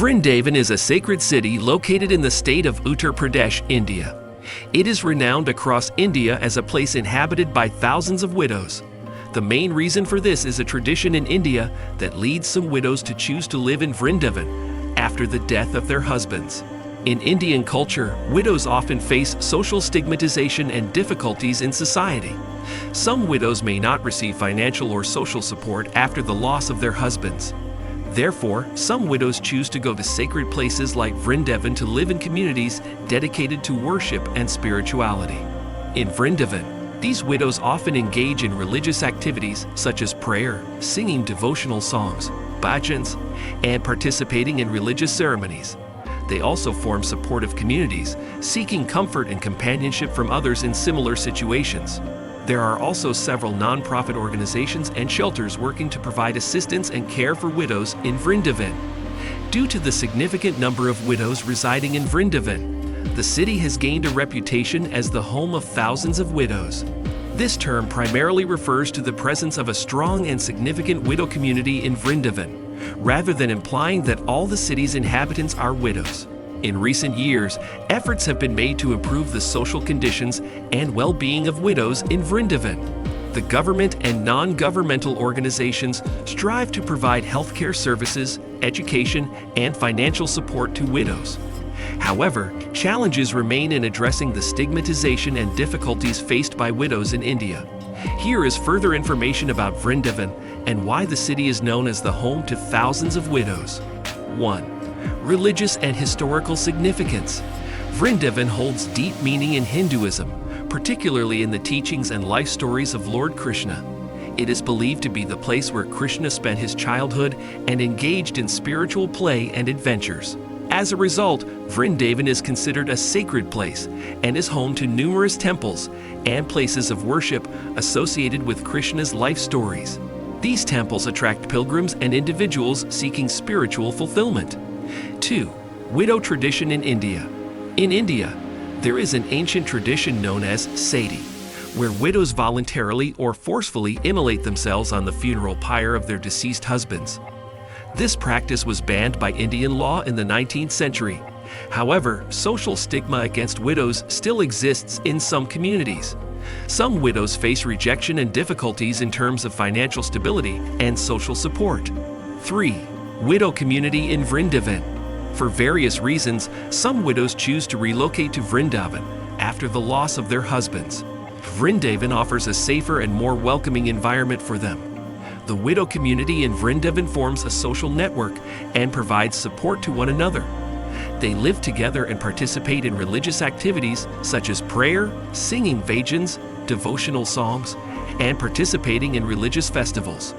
Vrindavan is a sacred city located in the state of Uttar Pradesh, India. It is renowned across India as a place inhabited by thousands of widows. The main reason for this is a tradition in India that leads some widows to choose to live in Vrindavan after the death of their husbands. In Indian culture, widows often face social stigmatization and difficulties in society. Some widows may not receive financial or social support after the loss of their husbands. Therefore, some widows choose to go to sacred places like Vrindavan to live in communities dedicated to worship and spirituality. In Vrindavan, these widows often engage in religious activities such as prayer, singing devotional songs, bhajans, and participating in religious ceremonies. They also form supportive communities, seeking comfort and companionship from others in similar situations. There are also several non-profit organizations and shelters working to provide assistance and care for widows in Vrindavan. Due to the significant number of widows residing in Vrindavan, the city has gained a reputation as the home of thousands of widows. This term primarily refers to the presence of a strong and significant widow community in Vrindavan, rather than implying that all the city's inhabitants are widows. In recent years, efforts have been made to improve the social conditions and well-being of widows in Vrindavan. The government and non-governmental organizations strive to provide healthcare services, education, and financial support to widows. However, challenges remain in addressing the stigmatization and difficulties faced by widows in India. Here is further information about Vrindavan and why the city is known as the home to thousands of widows. 1. Religious and historical significance. Vrindavan holds deep meaning in Hinduism, particularly in the teachings and life stories of Lord Krishna. It is believed to be the place where Krishna spent his childhood and engaged in spiritual play and adventures. As a result, Vrindavan is considered a sacred place and is home to numerous temples and places of worship associated with Krishna's life stories. These temples attract pilgrims and individuals seeking spiritual fulfillment. 2. Widow tradition in India. In India, there is an ancient tradition known as sati, where widows voluntarily or forcefully immolate themselves on the funeral pyre of their deceased husbands. This practice was banned by Indian law in the 19th century. However, social stigma against widows still exists in some communities. Some widows face rejection and difficulties in terms of financial stability and social support. 3. Widow community in Vrindavan. For various reasons, some widows choose to relocate to Vrindavan after the loss of their husbands. Vrindavan offers a safer and more welcoming environment for them. The widow community in Vrindavan forms a social network and provides support to one another. They live together and participate in religious activities such as prayer, singing bhajans, devotional songs, and participating in religious festivals.